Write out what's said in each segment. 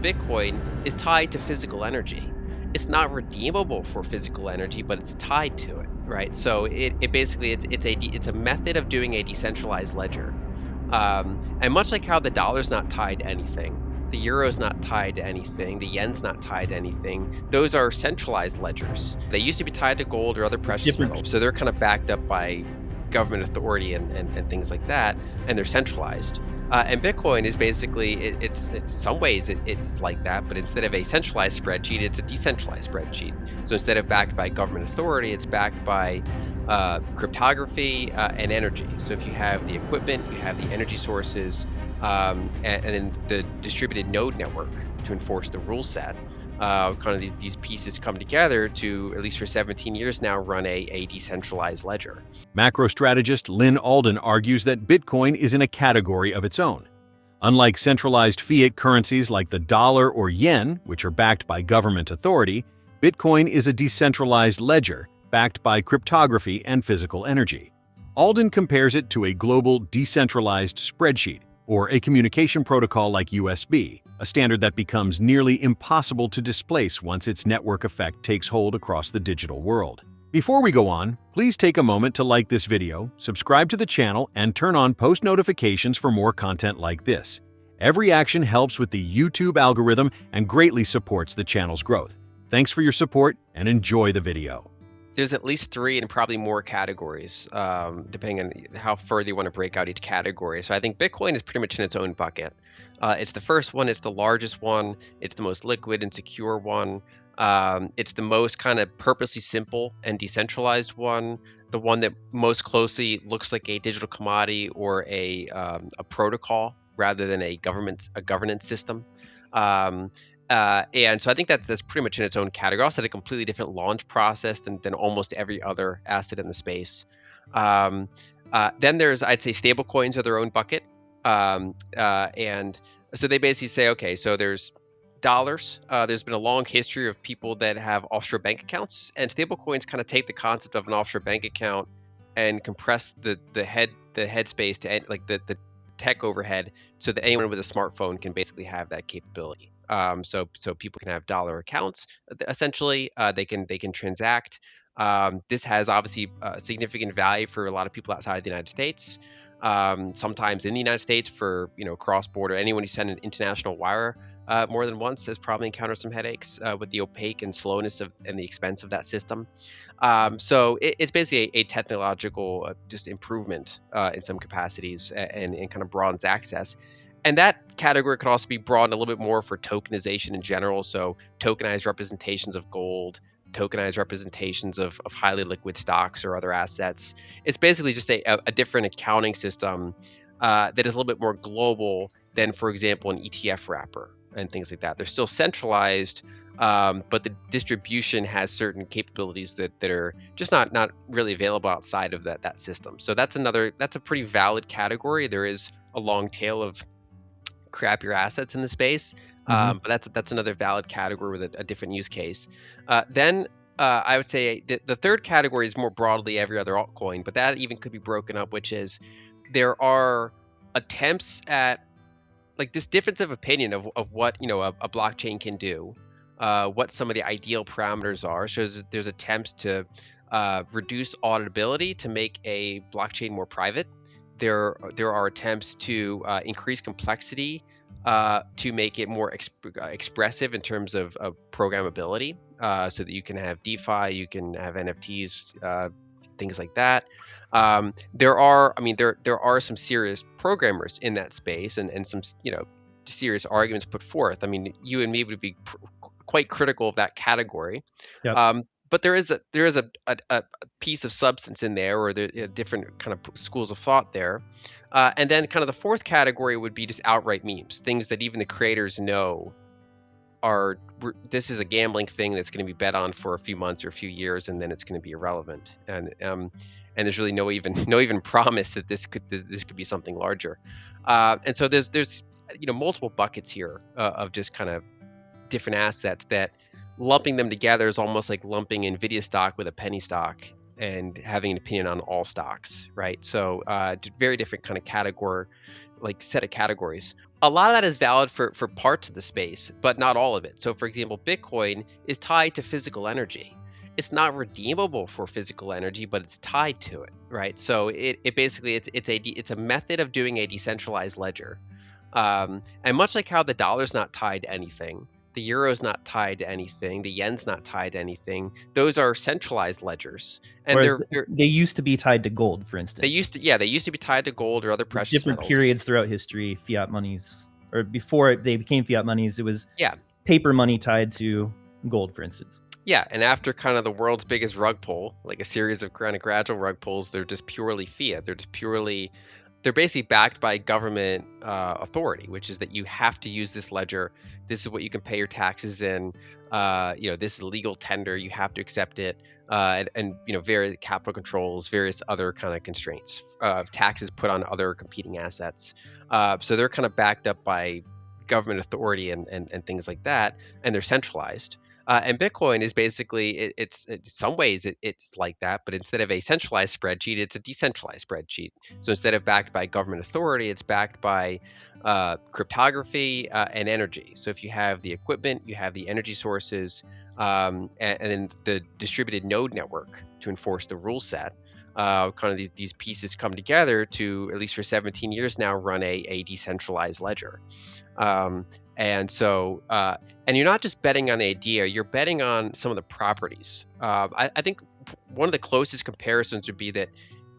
Bitcoin is tied to physical energy. It's not redeemable for physical energy, but it's tied to it, right? So it basically it's a method of doing a decentralized ledger. And much like how the dollar's not tied to anything, the euro's not tied to anything, the yen's not tied to anything, those are centralized ledgers. They used to be tied to gold or other precious metals, so they're kind of backed up by government authority and things like that, and they're centralized. And Bitcoin is basically, it's in some ways it's like that, but instead of a centralized spreadsheet, it's a decentralized spreadsheet. So instead of backed by government authority, it's backed by cryptography and energy. So if you have the equipment, you have the energy sources, and then the distributed node network to enforce the rule set. Kind of these pieces come together to, at least for 17 years now, run a decentralized ledger. Macro strategist Lyn Alden argues that Bitcoin is in a category of its own. Unlike centralized fiat currencies like the dollar or yen, which are backed by government authority, Bitcoin is a decentralized ledger backed by cryptography and physical energy. Alden compares it to a global decentralized spreadsheet, or a communication protocol like USB, a standard that becomes nearly impossible to displace once its network effect takes hold across the digital world. Before we go on, please take a moment to like this video, subscribe to the channel, and turn on post notifications for more content like this. Every action helps with the YouTube algorithm and greatly supports the channel's growth. Thanks for your support and enjoy the video. There's at least 3 and probably more categories, depending on how further you want to break out each category. So I think Bitcoin is pretty much in its own bucket. It's the first one, it's the largest one, it's the most liquid and secure one. It's the most kind of purposely simple and decentralized one, the one that most closely looks like a digital commodity or a protocol rather than a governance system. And so I think that's pretty much in its own category. Also had a completely different launch process than almost every other asset in the space. Then there's, I'd say, stable coins are their own bucket. And so they basically say, okay, so there's dollars. There's been a long history of people that have offshore bank accounts, and stable coins kind of take the concept of an offshore bank account and compress the headspace to like the tech overhead so that anyone with a smartphone can basically have that capability. So people can have dollar accounts. Essentially, they can transact. This has obviously significant value for a lot of people outside of the United States. Sometimes in the United States for cross-border, anyone who send an international wire more than once has probably encountered some headaches with the opaque and slowness and the expense of that system. So it's basically a technological just improvement in some capacities and kind of broadens access. And that category could also be broadened a little bit more for tokenization in general. So tokenized representations of gold, tokenized representations of highly liquid stocks or other assets. It's basically just a different accounting system that is a little bit more global than, for example, an ETF wrapper and things like that. They're still centralized, but the distribution has certain capabilities that are just not really available outside of that system. So that's a pretty valid category. There is a long tail of crappier assets in the space, but that's another valid category with a different use case. Then I would say the third category is more broadly every other altcoin, but that even could be broken up, which is there are attempts at like this difference of opinion of what a blockchain can do, what some of the ideal parameters are. So there's attempts to reduce auditability to make a blockchain more private. There are attempts to increase complexity to make it more expressive in terms of programmability, so that you can have DeFi, you can have NFTs, things like that. There are some serious programmers in that space and some serious arguments put forth. I mean, you and me would be quite critical of that category. Yep. But there is a piece of substance in there, or there are different kind of schools of thought there. And then kind of the fourth category would be just outright memes, things that even the creators know this is a gambling thing that's going to be bet on for a few months or a few years, and then it's going to be irrelevant. And there's really no even promise that this could be something larger. And so there's multiple buckets here of just kind of different assets that lumping them together is almost like lumping Nvidia stock with a penny stock and having an opinion on all stocks, right? So very different kind of category like set of categories. A lot of that is valid for parts of the space, but not all of it. So for example, Bitcoin is tied to physical energy. It's not redeemable for physical energy, but it's tied to it, right? So it basically it's a method of doing a decentralized ledger. And much like how the dollar's not tied to anything, the euro's not tied to anything, the yen's not tied to anything. Those are centralized ledgers, and Whereas they used to be tied to gold, for instance. they used to be tied to gold or other precious different metals. periods throughout history. Fiat monies, or before they became fiat monies, it was Yeah. paper money tied to gold, for instance. Yeah, and after kind of the world's biggest rug pull, like a series of kind of gradual rug pulls, they're just purely fiat. They're basically backed by government authority, which is that you have to use this ledger. This is what you can pay your taxes in. This is legal tender. You have to accept it, and various capital controls, various other kind of constraints, taxes put on other competing assets. So they're kind of backed up by government authority and things like that, and they're centralized. And Bitcoin is basically, it's in some ways it's like that, but instead of a centralized spreadsheet, it's a decentralized spreadsheet. So instead of backed by government authority, it's backed by cryptography and energy. So if you have the equipment, you have the energy sources, and then the distributed node network to enforce the rule set. Kind of these pieces come together to, at least for 17 years now, run a decentralized ledger. And so, and you're not just betting on the idea, you're betting on some of the properties. I think one of the closest comparisons would be that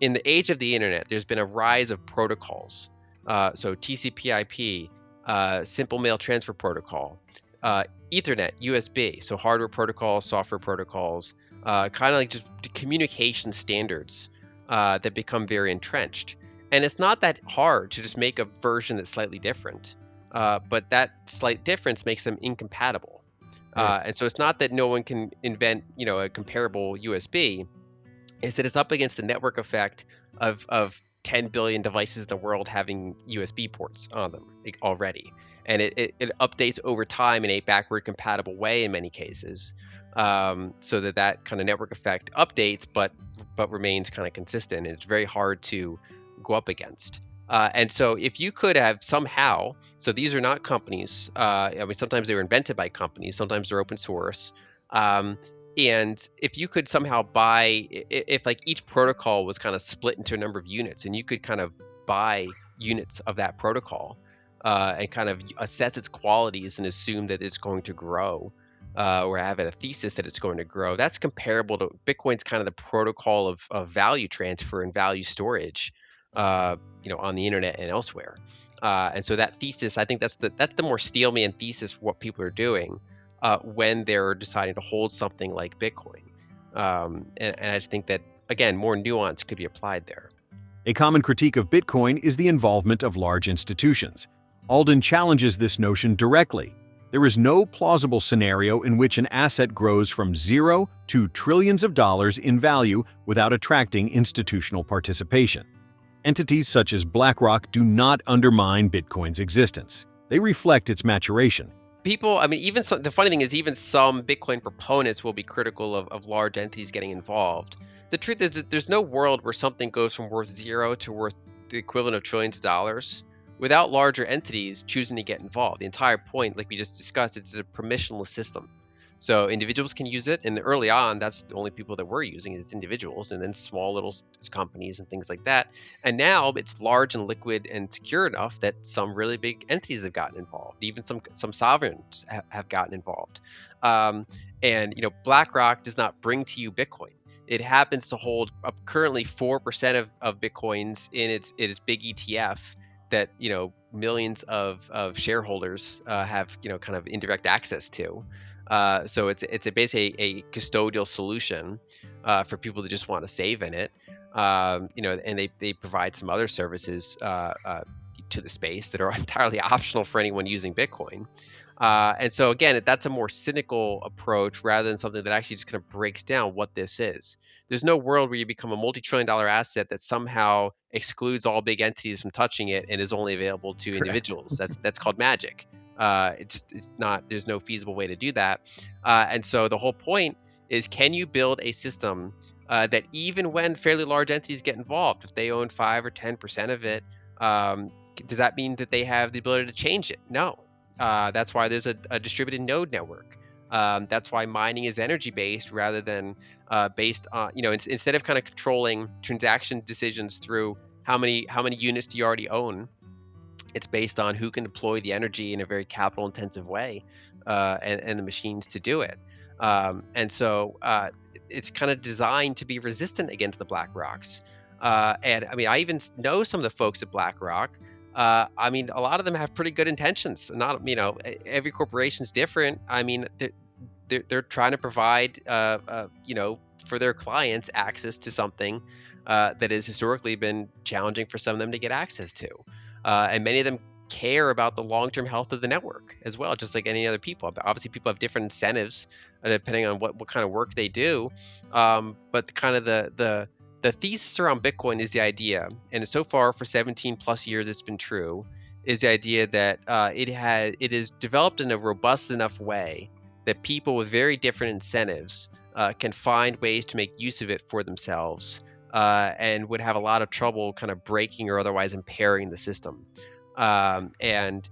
in the age of the internet, there's been a rise of protocols. So TCP/IP, simple mail transfer protocol, Ethernet, USB, so hardware protocols, software protocols, kind of like just communication standards that become very entrenched. And it's not that hard to just make a version that's slightly different. But that slight difference makes them incompatible. Right. And so it's not that no one can invent, a comparable USB. It's that it's up against the network effect of 10 billion devices in the world having USB ports on them already. And it updates over time in a backward compatible way in many cases, so that kind of network effect updates, but remains kind of consistent. And it's very hard to go up against. And so if you could have somehow, so these are not companies, sometimes they were invented by companies, sometimes they're open source. And if you could somehow buy, if like each protocol was kind of split into a number of units, and you could kind of buy units of that protocol and kind of assess its qualities and assume that it's going to grow, or have a thesis that it's going to grow, that's comparable to Bitcoin's kind of the protocol of value transfer and value storage. On the internet and elsewhere, and so that thesis, I think that's the more steelman thesis for what people are doing when they're deciding to hold something like Bitcoin, and I just think that again, more nuance could be applied there. A common critique of Bitcoin is the involvement of large institutions. Alden challenges this notion directly. There is no plausible scenario in which an asset grows from zero to trillions of dollars in value without attracting institutional participation. Entities such as BlackRock do not undermine Bitcoin's existence. They reflect its maturation. People, the funny thing is, even some Bitcoin proponents will be critical of large entities getting involved. The truth is that there's no world where something goes from worth zero to worth the equivalent of trillions of dollars without larger entities choosing to get involved. The entire point, like we just discussed, it's a permissionless system. So individuals can use it, and early on, that's the only people that were using it is individuals, and then small little companies and things like that. And now it's large and liquid and secure enough that some really big entities have gotten involved. Even some sovereigns have gotten involved. And BlackRock does not bring to you Bitcoin. It happens to hold currently 4% of Bitcoins in its big ETF that millions of shareholders have kind of indirect access to. So it's basically a custodial solution for people that just want to save in it, and they provide some other services to the space that are entirely optional for anyone using Bitcoin. And so again, that's a more cynical approach rather than something that actually just kind of breaks down what this is. There's no world where you become a multi-trillion-dollar asset that somehow excludes all big entities from touching it and is only available to individuals. That's called magic. It's not. There's no feasible way to do that. And so the whole point is, can you build a system that even when fairly large entities get involved, if they own 5 or 10% of it, Does that mean that they have the ability to change it? No. That's why there's a distributed node network. That's why mining is energy based rather than based on, instead of kind of controlling transaction decisions through how many units do you already own. It's based on who can deploy the energy in a very capital intensive way, and the machines to do it. And so it's kind of designed to be resistant against the BlackRocks. And I mean, I even know some of the folks at BlackRock. I mean, a lot of them have pretty good intentions. Not, every corporation's different. I mean, they're trying to provide, for their clients access to something that has historically been challenging for some of them to get access to. And many of them care about the long-term health of the network as well, just like any other people. But obviously, people have different incentives depending on what kind of work they do. But kind of the thesis around Bitcoin is the idea, and so far for 17 plus years it's been true, is the idea that it is developed in a robust enough way that people with very different incentives can find ways to make use of it for themselves, and would have a lot of trouble kind of breaking or otherwise impairing the system. And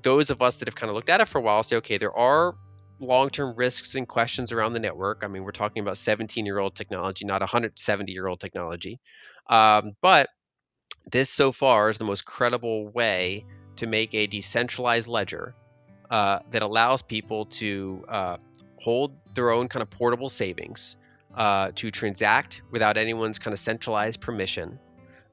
those of us that have kind of looked at it for a while say, okay, there are long-term risks and questions around the network. I mean, we're talking about 17-year-old technology, not 170-year-old technology. But this so far is the most credible way to make a decentralized ledger that allows people to hold their own kind of portable savings, to transact without anyone's kind of centralized permission,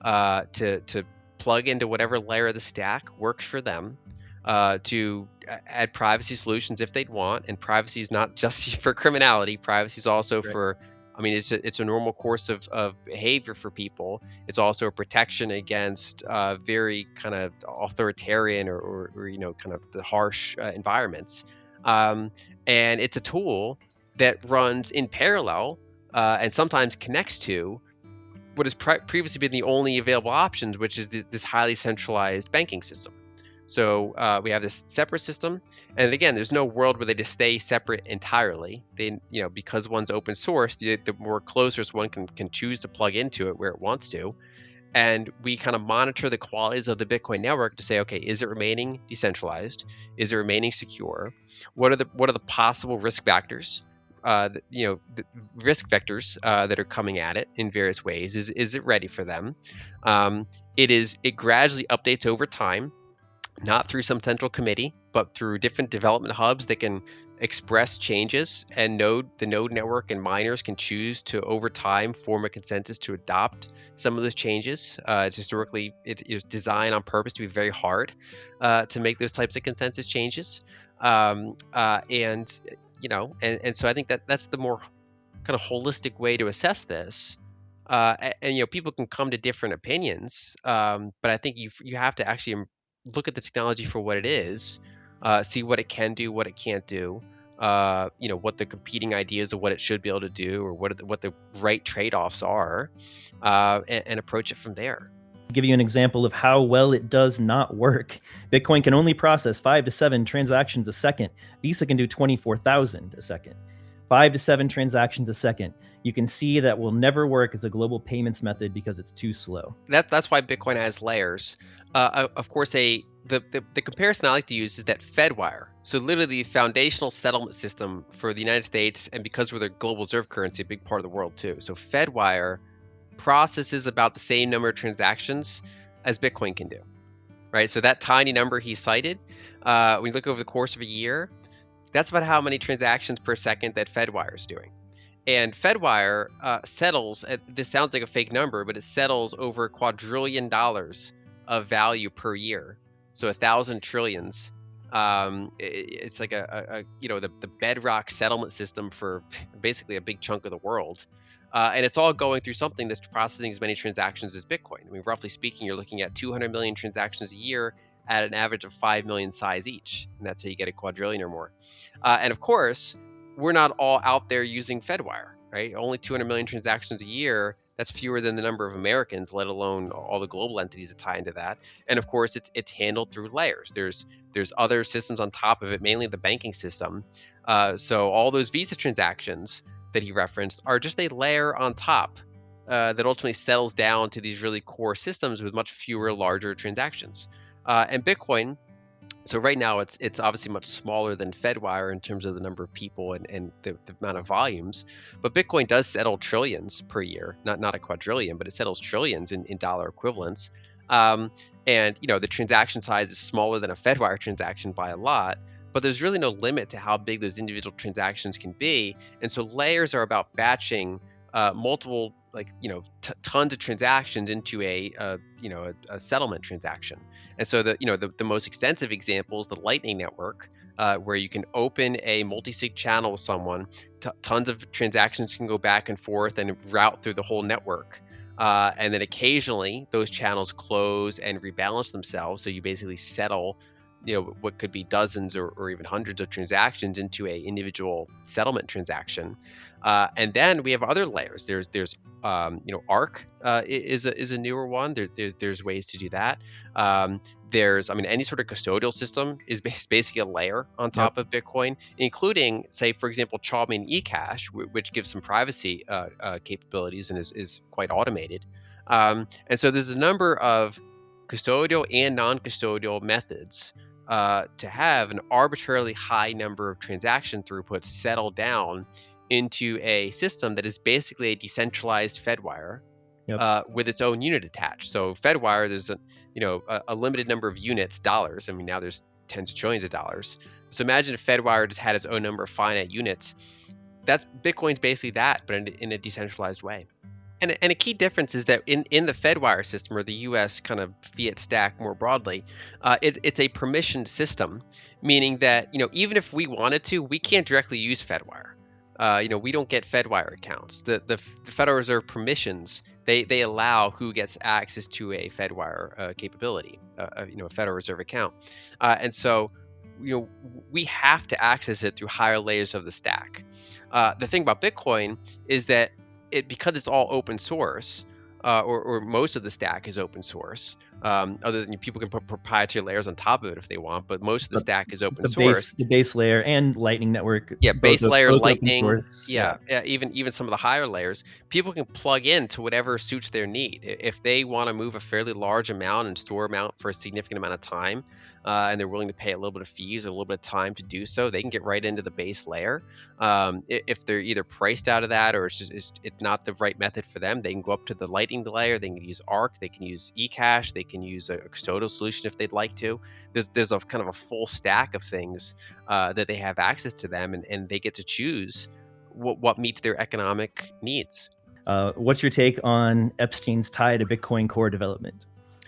to plug into whatever layer of the stack works for them, to add privacy solutions if they'd want. And privacy is not just for criminality. Privacy is also for, I mean, it's a normal course of behavior for people. It's also a protection against very kind of authoritarian or kind of the harsh environments. And it's a tool that runs in parallel and sometimes connects to what has previously been the only available options, which is this highly centralized banking system. So we have this separate system, and again, there's no world where they just stay separate entirely. They, because one's open source, the more closest one can choose to plug into it where it wants to, and we kind of monitor the qualities of the Bitcoin network to say, okay, is it remaining decentralized? Is it remaining secure? What are the possible risk factors? The risk vectors that are coming at it in various ways. Is it ready for them? It gradually updates over time, not through some central committee, but through different development hubs that can express changes, and the node network and miners can choose to over time form a consensus to adopt some of those changes. It's historically it is designed on purpose to be very hard to make those types of consensus changes. And so I think that's the more kind of holistic way to assess this. And people can come to different opinions, but I think you have to actually look at the technology for what it is, see what it can do, what it can't do, what the competing ideas of what it should be able to do, or what the right trade-offs are, and approach it from there. To give you an example of how well it does not work, Bitcoin can only process 5 to 7 transactions a second. Visa can do 24,000 a second. 5 to 7 transactions a second. You can see that will never work as a global payments method because it's too slow. That's why Bitcoin has layers. Of course, the comparison I like to use is that Fedwire. So literally the foundational settlement system for the United States, and because we're the global reserve currency, a big part of the world too. So Fedwire processes about the same number of transactions as Bitcoin can do, right? So that tiny number he cited, when you look over the course of a year, that's about how many transactions per second that Fedwire is doing. And Fedwire settles, this sounds like a fake number, but it settles over $1 quadrillion of value per year. So 1,000 trillions. It's like the bedrock settlement system for basically a big chunk of the world. And it's all going through something that's processing as many transactions as Bitcoin. I mean, roughly speaking, you're looking at 200 million transactions a year at an average of 5 million size each. And that's how you get a quadrillion or more. And of course, we're not all out there using Fedwire, right? Only 200 million transactions a year. That's fewer than the number of Americans, let alone all the global entities that tie into that. And of course, it's handled through layers. There's other systems on top of it, mainly the banking system. So all those Visa transactions that he referenced are just a layer on top that ultimately settles down to these really core systems with much fewer, larger transactions. And Bitcoin, so right now it's obviously much smaller than Fedwire in terms of the number of people and the amount of volumes, but Bitcoin does settle trillions per year, not a quadrillion, but it settles trillions in dollar equivalents. And the transaction size is smaller than a Fedwire transaction by a lot, but there's really no limit to how big those individual transactions can be. And so layers are about batching multiple, tons of transactions into a settlement transaction. And so the most extensive example is the Lightning Network, where you can open a multi-sig channel with someone, tons of transactions can go back and forth and route through the whole network. And then occasionally those channels close and rebalance themselves. So you basically settle, what could be dozens or even hundreds of transactions into a individual settlement transaction. And then we have other layers. There's Arc is a newer one. There's ways to do that. Any sort of custodial system is basically a layer on top of Bitcoin, including, say, for example, Chain eCash, which gives some privacy capabilities and is quite automated. And so there's a number of custodial and non-custodial methods to have an arbitrarily high number of transaction throughputs settle down into a system that is basically a decentralized Fedwire with its own unit attached. So Fedwire, there's a limited number of units, dollars. I mean, now there's tens of trillions of dollars. So imagine if Fedwire just had its own number of finite units. That's Bitcoin's basically that, but in a decentralized way. And a key difference is that in the Fedwire system, or the U.S. kind of fiat stack more broadly, it's a permissioned system, meaning that even if we wanted to, we can't directly use Fedwire. We don't get Fedwire accounts. The Federal Reserve permissions, they allow who gets access to a Fedwire capability, a Federal Reserve account, and so we have to access it through higher layers of the stack. The thing about Bitcoin is that because it's all open source, or most of the stack is open source. Other than people can put proprietary layers on top of it if they want, but most of the stack is open source. The base layer and Lightning Network. Yeah, base layer, Lightning. Yeah, even some of the higher layers, people can plug into whatever suits their need. If they want to move a fairly large amount and store amount for a significant amount of time, and they're willing to pay a little bit of fees or a little bit of time to do so, they can get right into the base layer. If they're either priced out of that or it's not the right method for them, they can go up to the Lightning layer. They can use Arc. They can use eCash. They can use a custodial solution if they'd like to. There's a kind of a full stack of things that they have access to them, and they get to choose what meets their economic needs. What's your take on Epstein's tie to Bitcoin core development?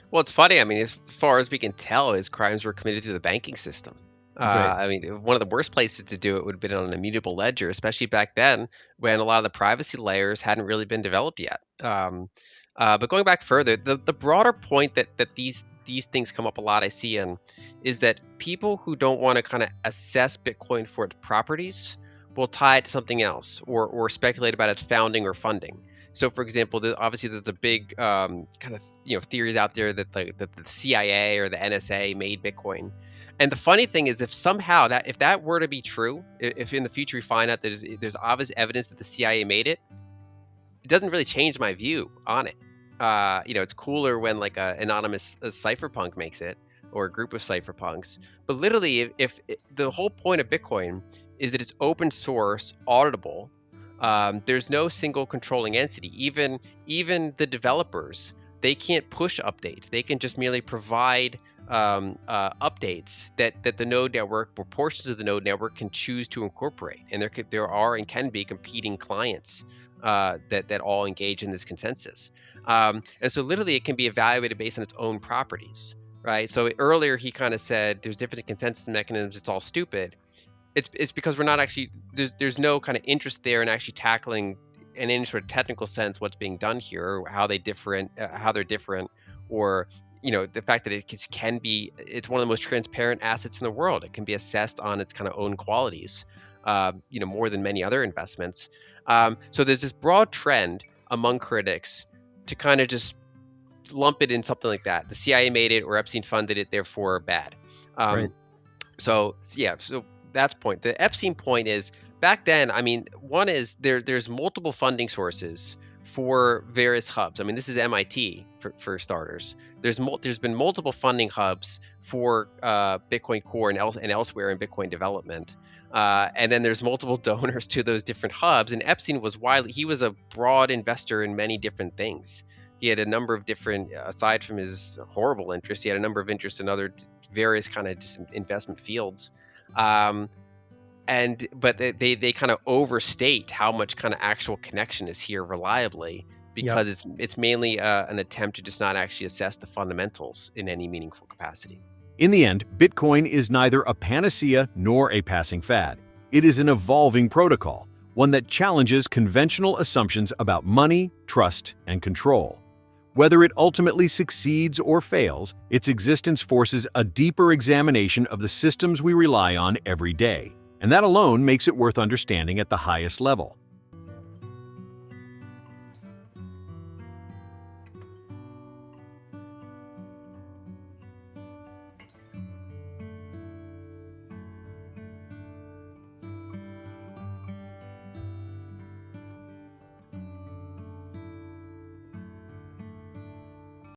Well, it's funny. I mean, as far as we can tell, his crimes were committed through the banking system. Right. I mean, one of the worst places to do it would have been on an immutable ledger, especially back then when a lot of the privacy layers hadn't really been developed yet. But going back further, the broader point that these things come up a lot I see in is that people who don't want to kind of assess Bitcoin for its properties will tie it to something else or speculate about its founding or funding. So, for example, there's a big kind of theories out there that the CIA or the NSA made Bitcoin. And the funny thing is, if that were to be true, if in the future we find out there's obvious evidence that the CIA made it, it doesn't really change my view on it. It's cooler when like an anonymous cypherpunk makes it, or a group of cypherpunks. But literally, if the whole point of Bitcoin is that it's open source, auditable. There's no single controlling entity. Even the developers, they can't push updates. They can just merely provide updates that the node network or portions of the node network can choose to incorporate. And there are and can be competing clients that all engage in this consensus. And so literally it can be evaluated based on its own properties, right? So earlier he kind of said there's different consensus mechanisms, it's all stupid. It's because we're not actually, there's no kind of interest there in actually tackling in any sort of technical sense what's being done here, or how they're different, or the fact that it's one of the most transparent assets in the world. It can be assessed on its kind of own qualities, more than many other investments. So there's this broad trend among critics to kind of just lump it in something like that. The CIA made it, or Epstein funded it, therefore bad. Right. So that's point. The Epstein point is, back then, I mean, one is there's multiple funding sources for various hubs. I mean, this is MIT for starters. There's been multiple funding hubs for Bitcoin Core and elsewhere in Bitcoin development. And then there's multiple donors to those different hubs. And Epstein was he was a broad investor in many different things. He had a number of different, aside from his horrible interests, he had a number of interests in other various kind of investment fields. But they kind of overstate how much kind of actual connection is here reliably, because it's mainly an attempt to just not actually assess the fundamentals in any meaningful capacity. In the end, Bitcoin is neither a panacea nor a passing fad. It is an evolving protocol, one that challenges conventional assumptions about money, trust, and control. Whether it ultimately succeeds or fails, its existence forces a deeper examination of the systems we rely on every day. And that alone makes it worth understanding at the highest level.